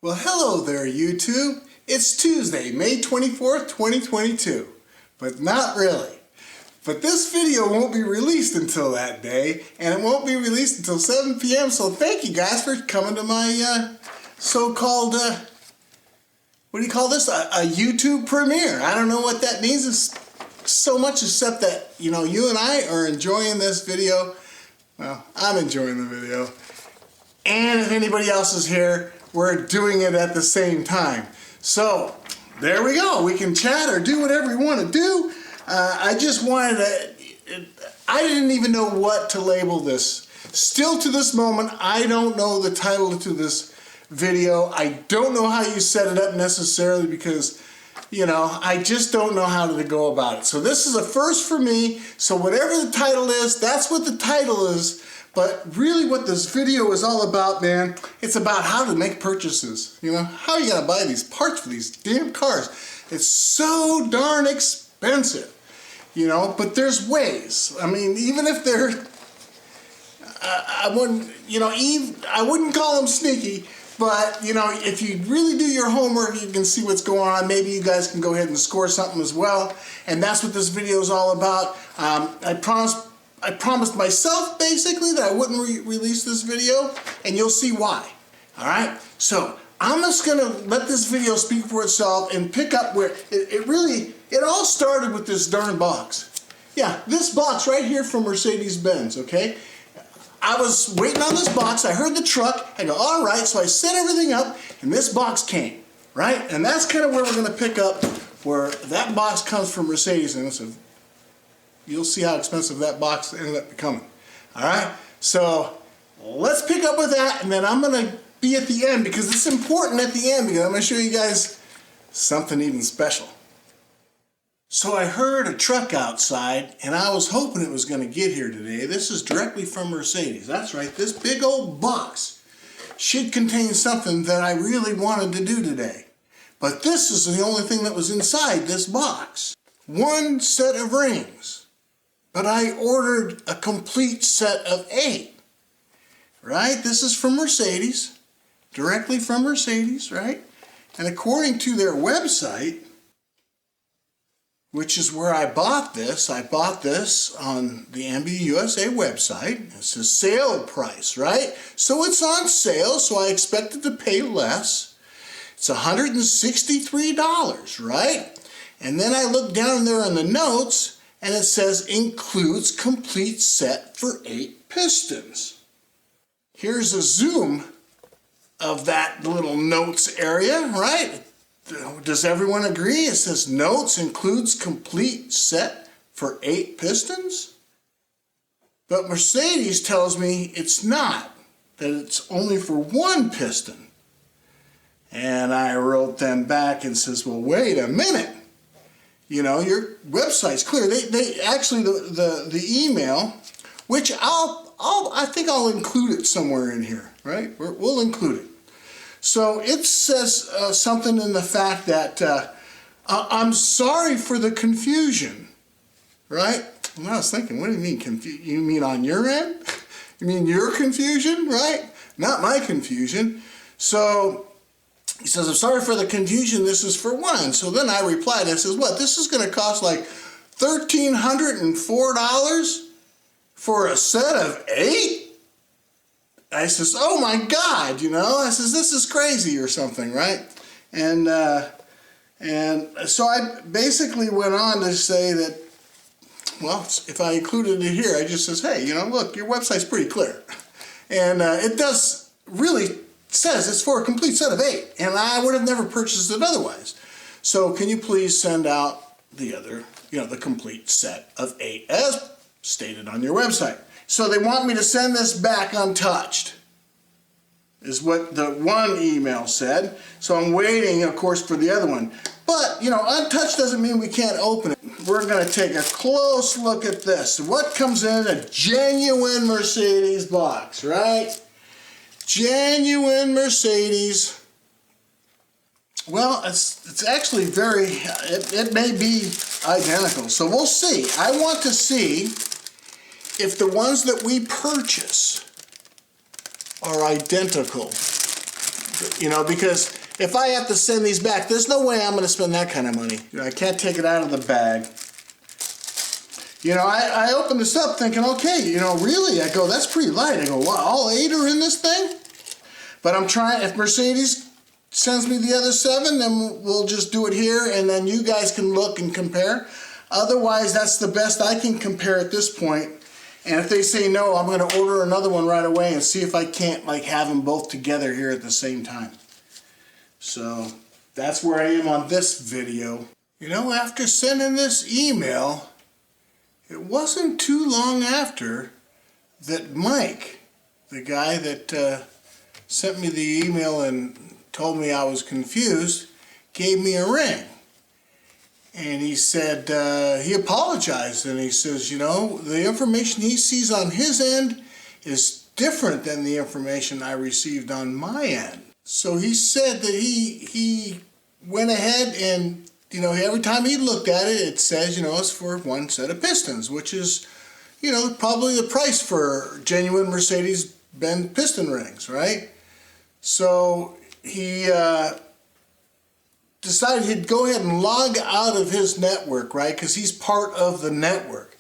Well, hello there, YouTube. It's Tuesday, May 24th, 2022. But not really. But this video won't be released until that day, and it won't be released until 7 p.m. So thank you guys for coming to my so-called, what do you call this? A YouTube premiere. I don't know what that means so much except that, you know, you and I are enjoying this video. Well, I'm enjoying the video. And if anybody else is here, we're doing it at the same time. So, there we go. We can chat or do whatever we want to do. I just wanted to... I didn't even know what to label this. Still to this moment, I don't know the title to this video. I don't know how you set it up necessarily because, you know, I just don't know how to go about it. So this is a first for me. So whatever the title is, that's what the title is. But really what this video is all about, man, it's about how to make purchases. You know, how are you gonna buy these parts for these damn cars? It's so darn expensive, you know, but there's ways. I mean, even if they're, I wouldn't call them sneaky, but, you know, if you really do your homework, you can see what's going on. Maybe you guys can go ahead and score something as well. And that's what this video is all about. I promised myself, basically, that I wouldn't release this video, and you'll see why. Alright? So, I'm just going to let this video speak for itself and pick up where it all started with this darn box. Yeah, this box right here from Mercedes-Benz, okay? I was waiting on this box, I heard the truck, I go, alright, so I set everything up, and this box came, right? And that's kind of where we're going to pick up, where that box comes from Mercedes, and it's a... You'll see how expensive that box ended up becoming. Alright? So, let's pick up with that, and then I'm going to be at the end, because it's important at the end, because I'm going to show you guys something even special. So I heard a truck outside, and I was hoping it was going to get here today. This is directly from Mercedes. That's right, this big old box should contain something that I really wanted to do today. But this is the only thing that was inside this box. One set of rings. But I ordered a complete set of 8, right? This is from Mercedes, directly from Mercedes, right? And according to their website, which is where I bought this on the MB USA website. It says sale price, right? So it's on sale, so I expected to pay less. It's $163, right? And then I look down there in the notes, and it says, includes complete set for 8 pistons. Here's a zoom of that little notes area, right? Does everyone agree? It says notes includes complete set for 8 pistons. But Mercedes tells me it's not, that it's only for 1 piston. And I wrote them back and says, well, wait a minute. You know, your website's clear. They actually, the email, which I think I'll include it somewhere in here, right? We'll include it. So it says something in the fact that I'm sorry for the confusion, right? And I was thinking, what do you mean confusion? You mean on your end? You mean your confusion, right? Not my confusion. So he says, I'm sorry for the confusion, this is for 1. So then I replied, I says, what, this is going to cost like $1,304 for a set of 8? I says, oh my God, you know, I says, this is crazy or something, right? And so I basically went on to say that, well, if I included it here, I just says, hey, you know, look, your website's pretty clear. And it does really says it's for a complete set of 8, and I would have never purchased it otherwise. So can you please send out the other, you know, the complete set of 8 as stated on your website. So they want me to send this back untouched, is what the one email said. So I'm waiting, of course, for the other one. But, you know, untouched doesn't mean we can't open it. We're going to take a close look at this. What comes in a genuine Mercedes box, right? Genuine Mercedes. Well, it's actually it may be identical. So we'll see. I want to see if the ones that we purchase are identical. You know, because if I have to send these back, there's no way I'm going to spend that kind of money. You know, I can't take it out of the bag. You know, I opened this up thinking, okay, you know, really? I go, that's pretty light. I go, wow, all 8 are in this thing? But I'm trying, if Mercedes sends me the other 7, then we'll just do it here, and then you guys can look and compare. Otherwise, that's the best I can compare at this point. And if they say no, I'm going to order another one right away and see if I can't like have them both together here at the same time. So that's where I am on this video. You know, after sending this email, it wasn't too long after that Mike, the guy that sent me the email and told me I was confused, gave me a ring. And he said, he apologized, and he says, you know, the information he sees on his end is different than the information I received on my end. So he said that he went ahead and, you know, every time he looked at it, it says, you know, it's for 1 set of pistons, which is, you know, probably the price for genuine Mercedes-Benz piston rings, right? So he decided he'd go ahead and log out of his network, right? Because he's part of the network.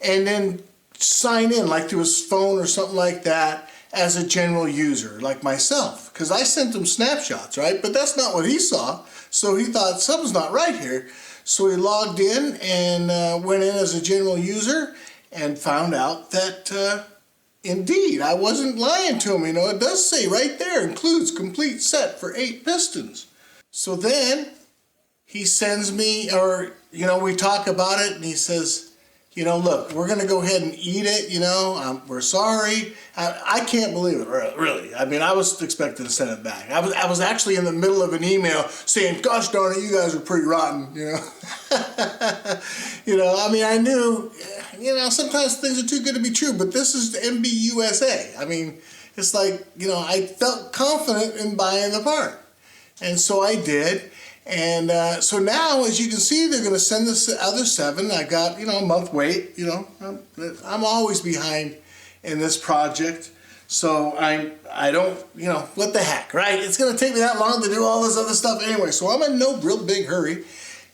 And then sign in, like to his phone or something like that, as a general user, like myself. Because I sent him snapshots, right? But that's not what he saw. So he thought, something's not right here. So he logged in and went in as a general user and found out that indeed, I wasn't lying to him. You know, it does say right there, includes complete set for 8 pistons. So then he sends me, or, you know, we talk about it, and he says, you know, look, we're going to go ahead and eat it, you know, we're sorry. I can't believe it, really. I mean, I was expecting to send it back. I was actually in the middle of an email saying, gosh darn it, you guys are pretty rotten, you know. You know, I mean, I knew, you know, sometimes things are too good to be true, but this is MBUSA. I mean, it's like, you know, I felt confident in buying the part. And so I did, and so now, as you can see, they're going to send this other 7. I got, you know, a month wait. You know, I'm always behind in this project, so I don't, you know, what the heck, right? It's going to take me that long to do all this other stuff anyway, so I'm in no real big hurry.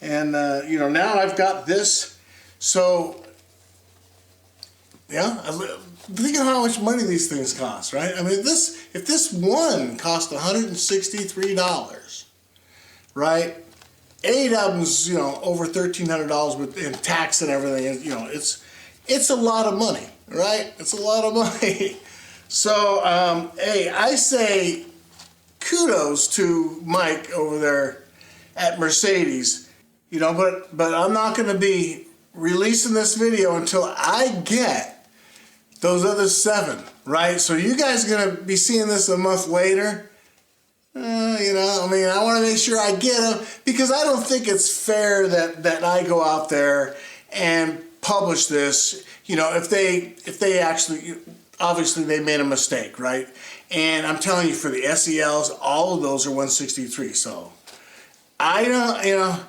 And you know, now I've got this, so yeah. Think of how much money these things cost, right? I mean, if this one cost $163, right? 8 of them's, you know, over $1,300 with in tax and everything. You know, it's a lot of money, right? It's a lot of money. So, hey, I say kudos to Mike over there at Mercedes. You know, but I'm not going to be releasing this video until I get those other 7, right? So you guys are going to be seeing this a month later. You know, I mean, I want to make sure I get them, because I don't think it's fair that I go out there and publish this. You know, if they actually, obviously they made a mistake, right? And I'm telling you, for the SELs, all of those are 163. So I don't, you know,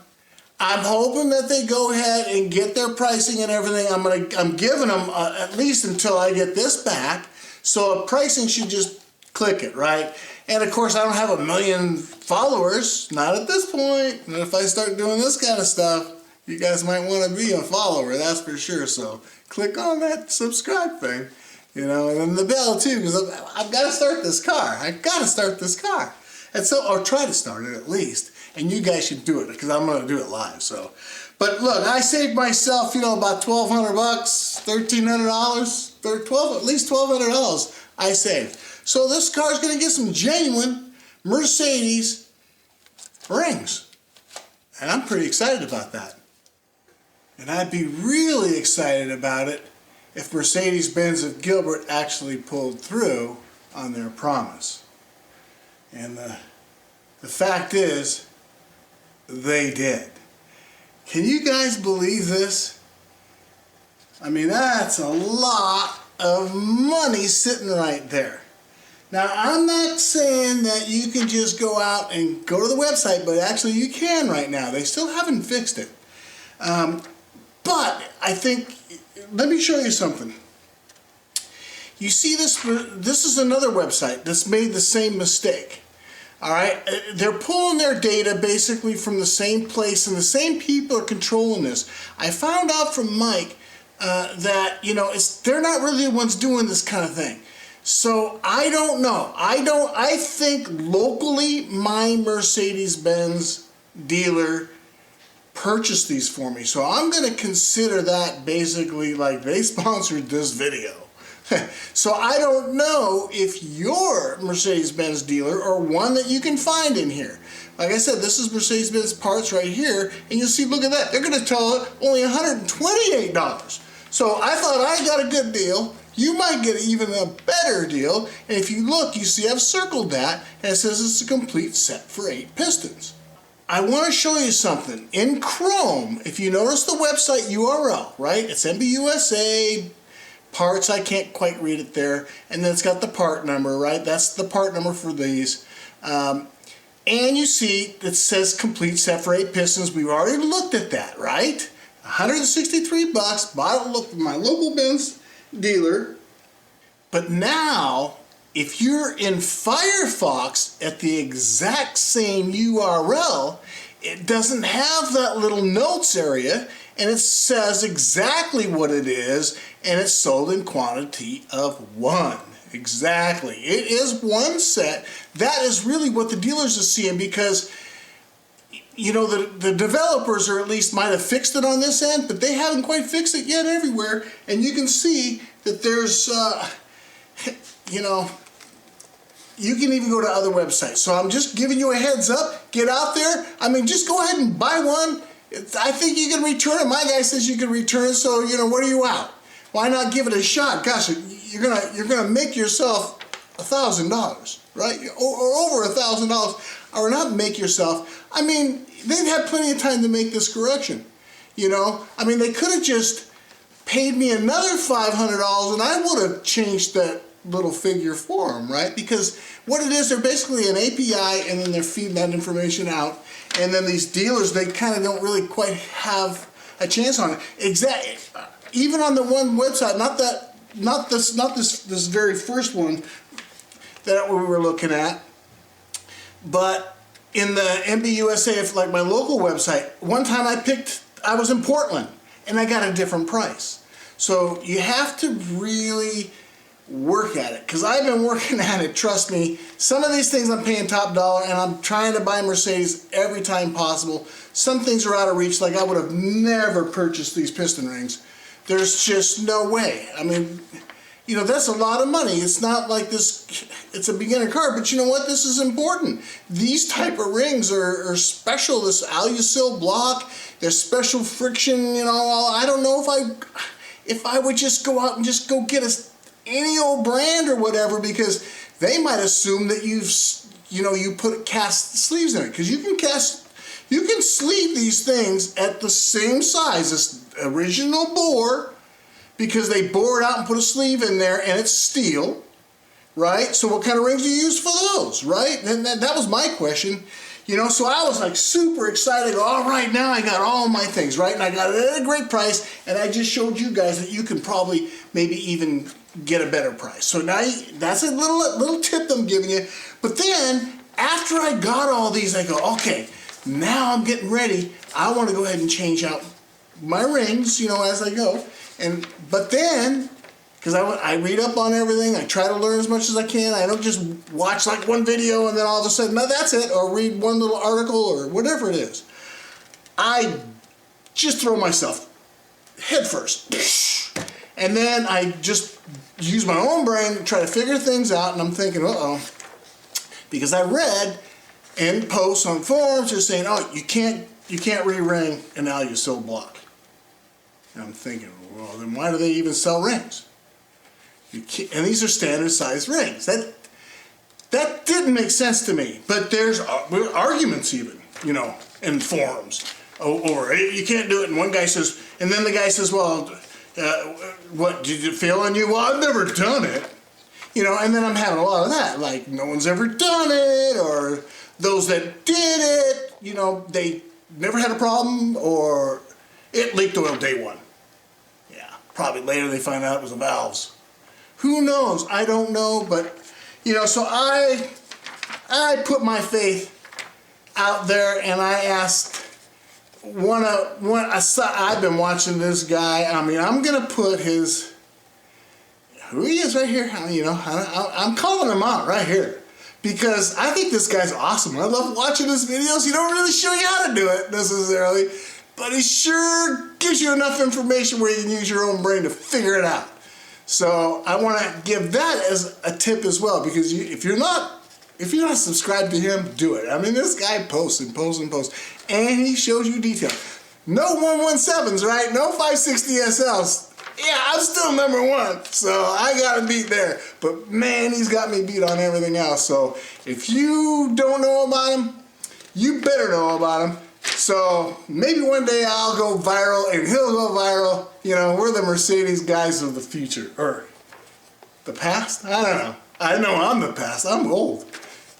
I'm hoping that they go ahead and get their pricing and everything. I'm giving them at least until I get this back. So pricing should just click it, right? And of course, I don't have 1 million followers, not at this point. And if I start doing this kind of stuff, you guys might want to be a follower, that's for sure. So click on that subscribe thing, you know, and then the bell too, because I've got to start this car. I've got to start this car. And so, or try to start it at least. And you guys should do it, because I'm going to do it live. So, but look, I saved myself, you know, about $1,200, $1,300, at least $1,200 I saved. So this car is going to get some genuine Mercedes rings, and I'm pretty excited about that. And I'd be really excited about it if Mercedes-Benz of Gilbert actually pulled through on their promise. And the fact is, they did. Can you guys believe this? I mean, that's a lot of money sitting right there. Now, I'm not saying that you can just go out and go to the website, but actually you can right now. They still haven't fixed it. But I think, let me show you something. You see this is another website that's made the same mistake. All right, they're pulling their data basically from the same place, and the same people are controlling this. I found out from Mike that, you know, they're not really the ones doing this kind of thing. So I don't know. I think locally my Mercedes-Benz dealer purchased these for me. So I'm going to consider that basically like they sponsored this video. So I don't know if your Mercedes-Benz dealer or one that you can find in here. Like I said, this is Mercedes-Benz parts right here, and you'll see, look at that. They're going to tell only $128. So I thought I got a good deal. You might get even a better deal. And if you look, you see I've circled that, and it says it's a complete set for 8 pistons. I want to show you something. In Chrome, if you notice the website URL, right? It's MBUSA parts, I can't quite read it there, and then it's got the part number, right? That's the part number for these. And you see it says complete set for 8 pistons. We've already looked at that, right? 163 bucks, bought it from my local Benz dealer. But now, if you're in Firefox at the exact same URL, it doesn't have that little notes area, and it says exactly what it is, and it's sold in quantity of 1. Exactly. It is 1 set. That is really what the dealers are seeing, because, you know, the developers, or at least might have fixed it on this end, but they haven't quite fixed it yet everywhere. And you can see that there's, you know, you can even go to other websites. So I'm just giving you a heads up. Get out there. I mean, just go ahead and buy one. I think you can return it. My guy says you can return it, so, you know, what are you out? Why not give it a shot? Gosh, you're gonna make yourself $1,000, right? Or over $1,000, or not make yourself. I mean, they've had plenty of time to make this correction. You know, I mean, they could have just paid me another $500, and I would have changed that little figure for them, right? Because what it is, they're basically an API, and then they're feeding that information out, and then these dealers, they kind of don't really quite have a chance on it. Exactly. Even on the one website, not this very first one that we were looking at, but in the MBUSA, like my local website, one time I was in Portland, and I got a different price. So you have to really work at it, because I've been working at it, trust me. Some of these things I'm paying top dollar, and I'm trying to buy Mercedes every time possible. Some things are out of reach, like I would have never purchased these piston rings. There's just no way. I mean, you know, that's a lot of money. It's not like this, it's a beginner car, but you know what? This is important. These type of rings are special. This alusil block, there's special friction, you know. I don't know if I would just go out and just go get any old brand or whatever, because they might assume that you put cast sleeves in it, because you can sleeve these things at the same size as original bore, because they bore it out and put a sleeve in there, and it's steel, right? So what kind of rings do you use for those, right? And that was my question. You know, so I was like super excited. All right, now I got all my things, right? And I got it at a great price, and I just showed you guys that you can probably maybe even get a better price. So now that's a little tip I'm giving you. But then after I got all these, I go, okay, now I'm getting ready. I want to go ahead and change out my rings, you know, as I go. But then, because I read up on everything, I try to learn as much as I can. I don't just watch like one video and then all of a sudden, no, that's it, or read one little article or whatever it is. I just throw myself head first. And then I just use my own brain to try to figure things out, and I'm thinking, uh-oh. Because I read in posts on forums, they're saying, oh, you can't re-ring an alusil block. And I'm thinking, well, then why do they even sell rings? And these are standard size rings. That didn't make sense to me. But there's arguments even, you know, in forums over you can't do it. And one guy says, and then the guy says, well, what, did it fail on you? Well, I've never done it. You know, and then I'm having a lot of that. Like, no one's ever done it, or those that did it, you know, they never had a problem, or it leaked oil day one. Yeah, probably later they find out it was the valves. Who knows? I don't know, but, you know, so I I put my faith out there and I asked I've been watching this guy. I mean, I'm gonna put who he is right here. You know, I'm calling him out right here because I think this guy's awesome. I love watching his videos. He don't really show you how to do it necessarily, but he sure gives you enough information where you can use your own brain to figure it out. So I want to give that as a tip as well, because if you're not subscribed to him, do it. I mean, this guy posts and posts and posts, and he shows you detail. No 117s, right? No 560 SLs. Yeah, I'm still #1, so I gotta beat there. But man, he's got me beat on everything else. So if you don't know about him, you better know about him. So maybe one day I'll go viral and he'll go viral. You know, we're the Mercedes guys of the future, or the past. I don't know. I know I'm the past. I'm old.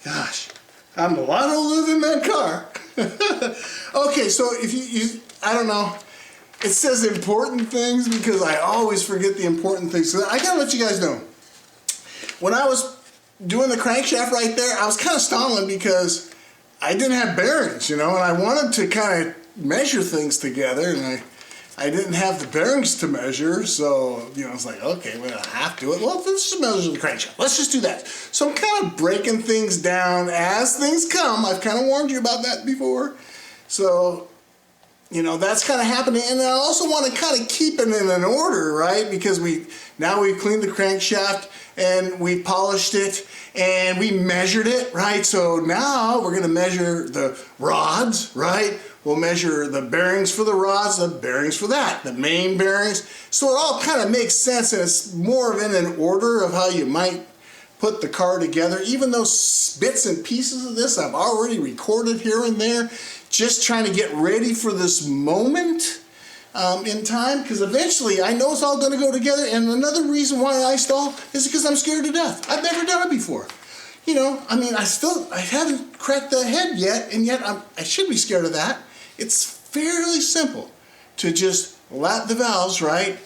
Gosh, I'm a lot older than that car. Okay, so if you I don't know. It says important things because I always forget the important things. So I gotta let you guys know. When I was doing the crankshaft right there, I was kind of stalling because I didn't have bearings, you know, and I wanted to kind of measure things together, and I didn't have the bearings to measure, so, you know, I was like, okay, well, I have to. Well, let's just measure the crankshaft. Let's just do that. So I'm kind of breaking things down as things come. I've kind of warned you about that before. So, you know, that's kind of happening. And I also want to kind of keep it in an order, right? Because now we've cleaned the crankshaft and we polished it and we measured it, right? So now we're going to measure the rods, right? We'll measure the bearings for the rods, the bearings for that, the main bearings. So it all kind of makes sense, and it's more of in an order of how you might put the car together. Even those bits and pieces of this I've already recorded here and there, just trying to get ready for this moment in time, because eventually I know it's all going to go together. And another reason why I stall is because I'm scared to death. I've never done it before. You know, I mean, I haven't cracked the head yet, and yet I should be scared of that. It's fairly simple to just lap the valves, right?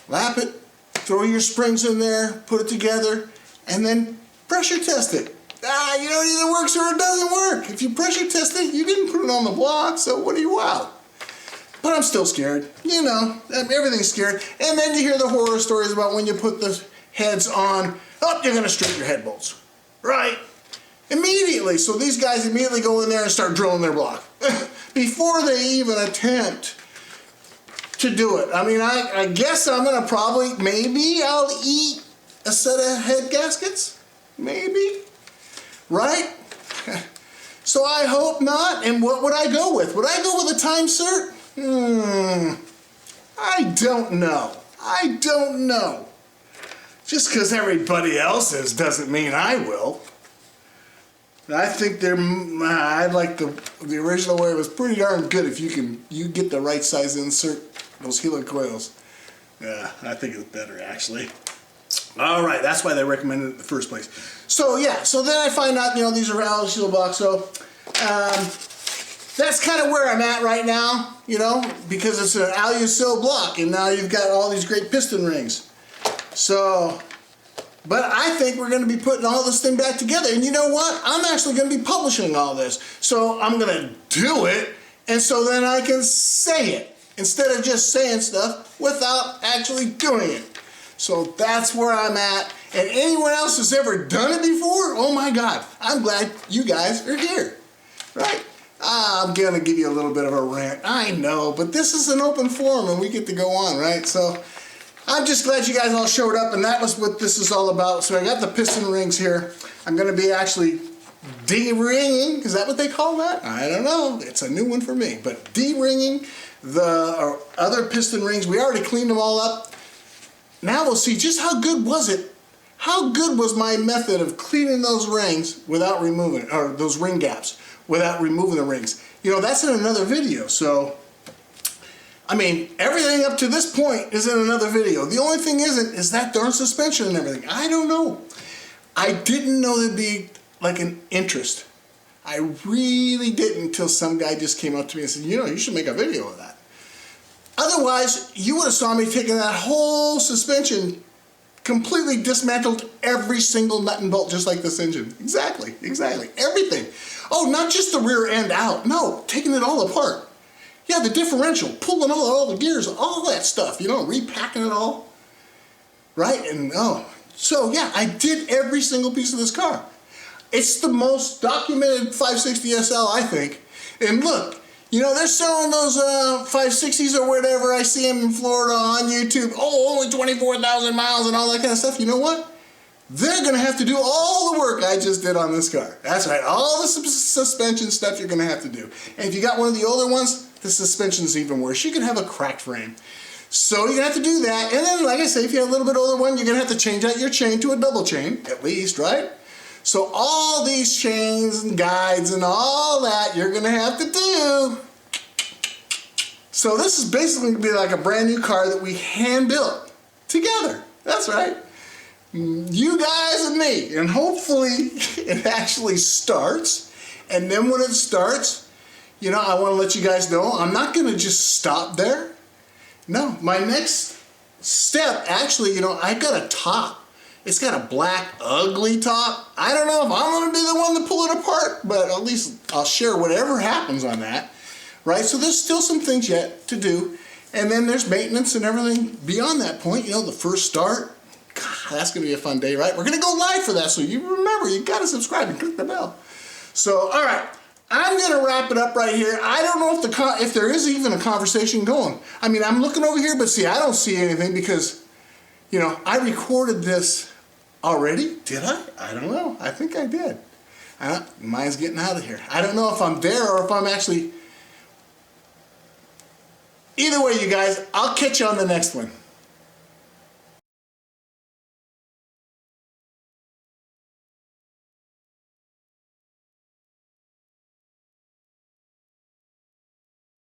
Lap it, throw your springs in there, put it together, and then pressure test it. You know, it either works or it doesn't work. If you pressure test it, you didn't put it on the block, so what are you out? But I'm still scared. You know, everything's scared. And then you hear the horror stories about when you put the heads on, oh, you're going to strip your head bolts. Right? Immediately. So these guys immediately go in there and start drilling their block before they even attempt to do it. I mean, I guess I'm going to maybe I'll eat a set of head gaskets. Maybe. Right? So I hope not. And what would I go with? Would I go with a time cert? I don't know. I don't know. Just because everybody else is doesn't mean I will. I think I like the original way. It was pretty darn good if you get the right size insert, those helicoils. Yeah, I think it's better actually. All right, that's why they recommended it in the first place. So yeah, so then I find out, you know, these are alloy seal blocks. So that's kind of where I'm at right now, you know, because it's an alloy seal block, and now you've got all these great piston rings. So, but I think we're going to be putting all this thing back together. And you know what? I'm actually going to be publishing all this. So I'm going to do it, and so then I can say it instead of just saying stuff without actually doing it. So that's where I'm at. And anyone else who's ever done it before, oh my God, I'm glad you guys are here, right? I'm going to give you a little bit of a rant. I know, but this is an open forum and we get to go on, right? So I'm just glad you guys all showed up, and that was what this is all about. So I got the piston rings here. I'm going to be actually de-ringing. Is that what they call that? I don't know. It's a new one for me. But de-ringing the other piston rings. We already cleaned them all up. Now we'll see just how good was it. How good was my method of cleaning those rings without removing, or those ring gaps, without removing the rings. You know, that's in another video. So, I mean, everything up to this point is in another video. The only thing is that darn suspension and everything. I don't know. I didn't know there'd be like an interest. I really didn't until some guy just came up to me and said, you know, you should make a video of that. Otherwise, you would have saw me taking that whole suspension completely dismantled every single nut and bolt, just like this engine. Exactly, everything. Oh, not just the rear end out, no, taking it all apart. Yeah, the differential, pulling all the gears, all that stuff, you know, repacking it all, right? And so yeah, I did every single piece of this car. It's the most documented 560 SL, I think. And look, you know, they're selling those 560s or whatever. I see them in Florida on YouTube. Oh, only 24,000 miles and all that kind of stuff. You know what? They're going to have to do all the work I just did on this car. That's right. All the suspension stuff you're going to have to do. And if you got one of the older ones, the suspension's even worse. You can have a cracked frame. So you're going to have to do that. And then, like I say, if you have a little bit older one, you're going to have to change out your chain to a double chain, at least, right? So all these chains and guides and all that you're going to have to do. So this is basically going to be like a brand new car that we hand built together. That's right. You guys and me. And hopefully it actually starts. And then when it starts, you know, I want to let you guys know I'm not going to just stop there. No, my next step, actually, you know, I got a top. It's got a black, ugly top. I don't know if I'm going to be the one to pull it apart, but at least I'll share whatever happens on that, right? So there's still some things yet to do, and then there's maintenance and everything beyond that point. You know, the first start, God, that's going to be a fun day, right? We're going to go live for that, so you remember, you got to subscribe and click the bell. So, all right, I'm going to wrap it up right here. I don't know if there is even a conversation going. I mean, I'm looking over here, but see, I don't see anything because, you know, I recorded this already? Did I? I don't know. I think I did. Mine's getting out of here. I don't know if I'm there or if I'm actually... Either way, you guys, I'll catch you on the next one.